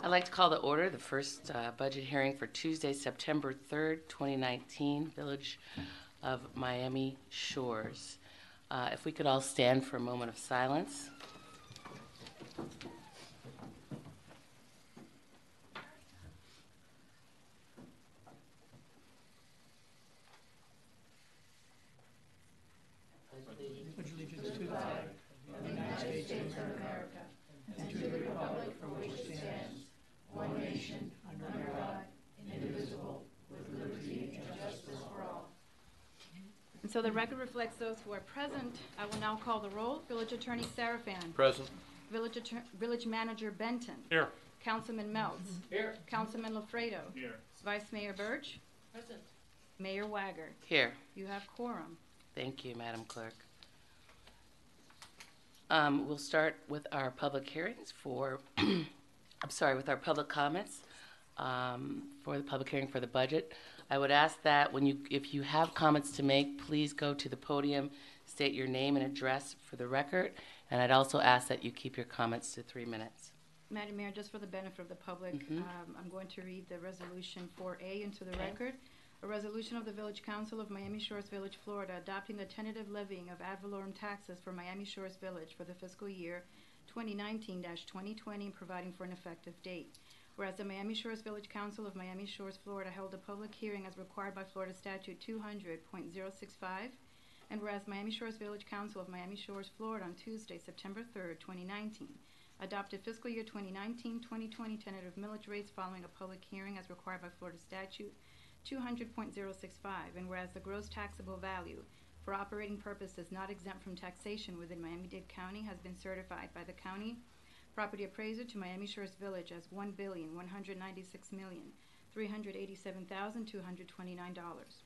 I'd like to call to order the first budget hearing for Tuesday, September 3rd, 2019, Village of Miami Shores. If we could all stand for a moment of silence. Pledge allegiance to the flag of the United States of America and to the republic for which it stands, one nation, under God, indivisible, with liberty and justice for all. And so the record reflects those who are present. I will now call the roll. Village Attorney Sarafan. Present. Village Manager Benton. Here. Councilman Meltz. Here. Councilman Lafredo. Here. Vice Mayor Birch. Present. Mayor Wagger. Here. You have quorum. Thank you, Madam Clerk. We'll start with our public hearings for, with our public comments for the public hearing for the budget. I would ask that if you have comments to make, please go to the podium, state your name and address for the record, and I'd also ask that you keep your comments to 3 minutes. Madam Mayor, just for the benefit of the public, I'm going to read the resolution 4A into the record. A resolution of the Village Council of Miami Shores Village, Florida, adopting the tentative levying of ad valorem taxes for Miami Shores Village for the fiscal year 2019-2020 and providing for an effective date. Whereas the Miami Shores Village Council of Miami Shores, Florida, held a public hearing as required by Florida Statute 200.065, and whereas Miami Shores Village Council of Miami Shores, Florida, on Tuesday, September 3rd, 2019, adopted fiscal year 2019-2020 tentative millage rates following a public hearing as required by Florida Statute 200.065, and whereas the gross taxable value for operating purposes not exempt from taxation within Miami-Dade County has been certified by the county property appraiser to Miami Shores Village as $1,196,387,229.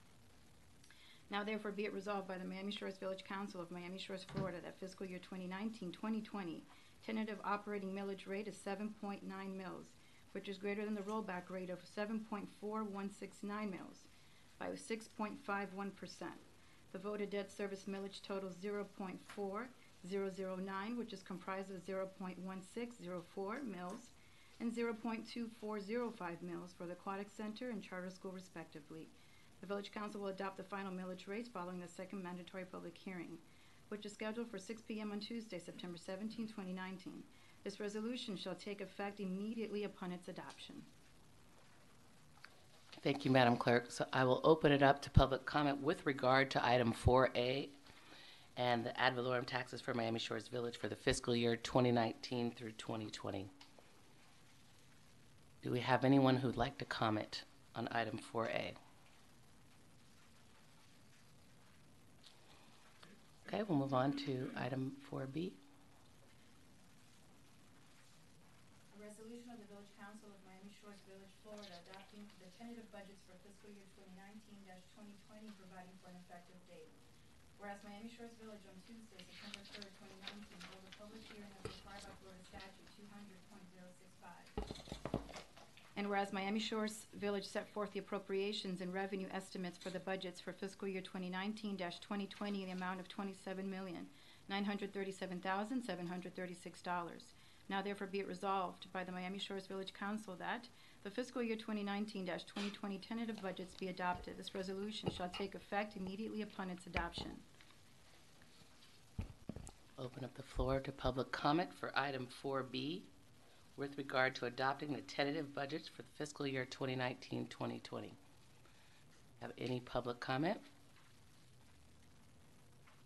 Now therefore be it resolved by the Miami Shores Village Council of Miami Shores, Florida, that fiscal year 2019-2020 tentative operating millage rate is 7.9 mils, which is greater than the rollback rate of 7.4169 mils by 6.51%. The voted debt service millage totals 0.4009, which is comprised of 0.1604 mils and 0.2405 mils for the Aquatic Center and Charter School, respectively. The Village Council will adopt the final millage rates following the second mandatory public hearing, which is scheduled for 6 p.m. on Tuesday, September 17, 2019. This resolution shall take effect immediately upon its adoption. Thank you, Madam Clerk. So I will open it up to public comment with regard to item 4A and the ad valorem taxes for Miami Shores Village for the fiscal year 2019 through 2020. Do we have anyone who'd like to comment on item 4A? Okay, we'll move on to item 4B. Resolution of the Village Council of Miami Shores Village, Florida, adopting the tentative budgets for fiscal year 2019-2020, providing for an effective date. Whereas Miami Shores Village on Tuesday, September 3rd, 2019, held a public hearing as required by Florida Statute 200.065. And whereas Miami Shores Village set forth the appropriations and revenue estimates for the budgets for fiscal year 2019-2020 in the amount of $27,937,736. Now therefore be it resolved by the Miami Shores Village Council that the fiscal year 2019-2020 tentative budgets be adopted. This resolution shall take effect immediately upon its adoption. Open up the floor to public comment for item 4B with regard to adopting the tentative budgets for the fiscal year 2019-2020. Have any public comment?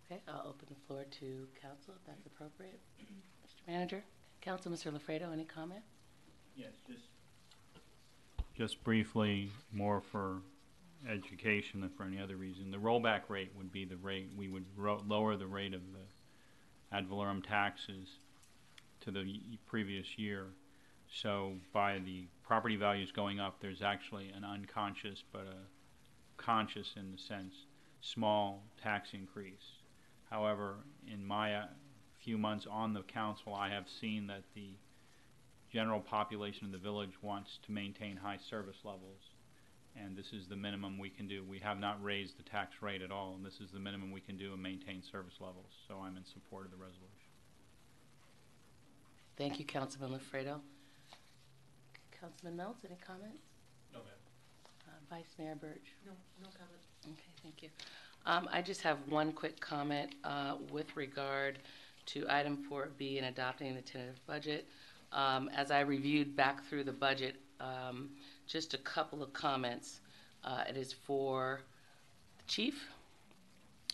Okay, I'll open the floor to council if that's appropriate. Mr. Manager? Council, Mr. Lafredo, any comment? Yes, just briefly, more for education than for any other reason. The rollback rate would be the rate. We would lower the rate of the ad valorem taxes to the previous year. So by the property values going up, there's actually an unconscious but a conscious, in the sense, small tax increase. However, in my few months on the council, I have seen that the general population of the village wants to maintain high service levels, and this is the minimum we can do. We have not raised the tax rate at all, and this is the minimum we can do and maintain service levels. So I'm in support of the resolution. Thank you, Councilman Lafredo. Councilman Meltz, any comments? No, ma'am. Vice Mayor Birch? No comment. Okay, thank you. I just have one quick comment with regard to item 4B in adopting the tentative budget. As I reviewed back through the budget, just a couple of comments. It is for the chief.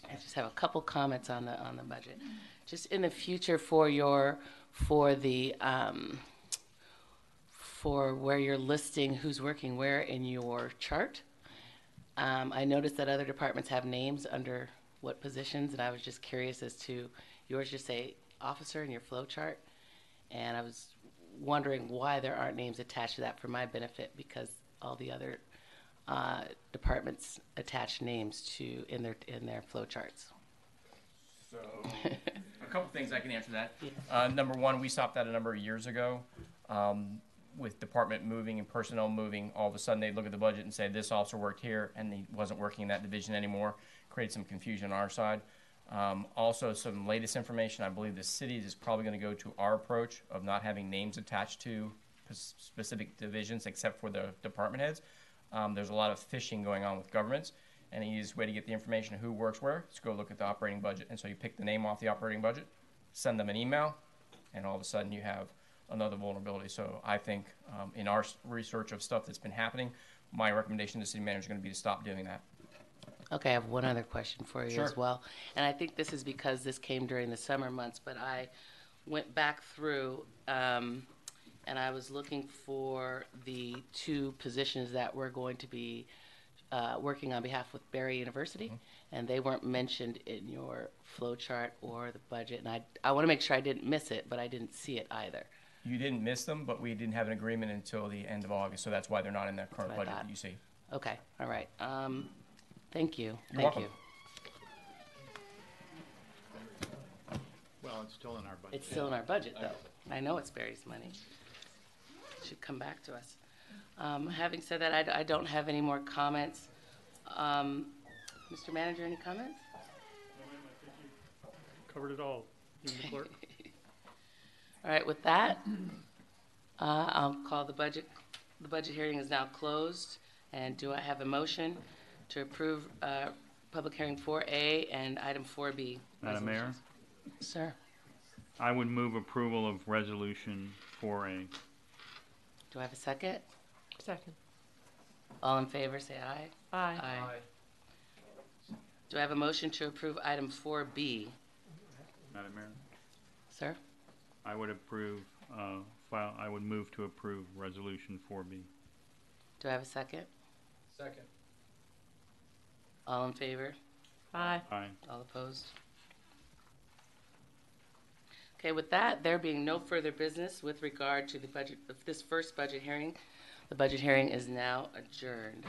I just have a couple comments on the budget. Just in the future for where you're listing who's working where in your chart. I noticed that other departments have names under what positions, and I was just curious as to yours just say officer in your flow chart, and I was wondering why there aren't names attached to that for my benefit, because all the other departments attach names to in their flow charts. So, a couple things I can answer that. Yeah. Number one, we stopped that a number of years ago. With department moving and personnel moving, all of a sudden they'd look at the budget and say, this officer worked here, and he wasn't working in that division anymore. Created some confusion on our side. Also, some latest information, I believe the city is probably going to go to our approach of not having names attached to specific divisions except for the department heads. There's a lot of phishing going on with governments, and the easiest way to get the information of who works where is go look at the operating budget. And so you pick the name off the operating budget, send them an email, and all of a sudden you have another vulnerability. So I think in our research of stuff that's been happening, my recommendation to the city manager is going to be to stop doing that. Okay, I have one other question for you Sure. as well. And I think this is because this came during the summer months, but I went back through and I was looking for the two positions that were going to be working on behalf with Barry University, and they weren't mentioned in your flow chart or the budget. And I want to make sure I didn't miss it, but I didn't see it either. You didn't miss them, but we didn't have an agreement until the end of August, so that's why they're not in the current That's what I budget thought. that you see. Okay, all right. Thank you. You're Thank welcome. you. Well, it's still in our budget. It's still in our budget, though. I know it's Barry's money. It should come back to us. Having said that, I don't have any more comments. Mr. Manager, any comments? Covered it all. You and the clerk. All right, with that, I'll call the budget. The budget hearing is now closed. And do I have a motion to approve public hearing 4A and item 4B? Madam Mayor, resolutions? Sir, I would move approval of resolution 4A. do I have a second? Second. All in favor, say aye. Aye. Do I have a motion to approve item 4B? Madam Mayor, Sir? I would approve, I would move to approve resolution 4B. Do I have a second? Second. All in favor? Aye. Aye. All opposed? Okay, with that, there being no further business with regard to the budget of this first budget hearing, the budget hearing is now adjourned.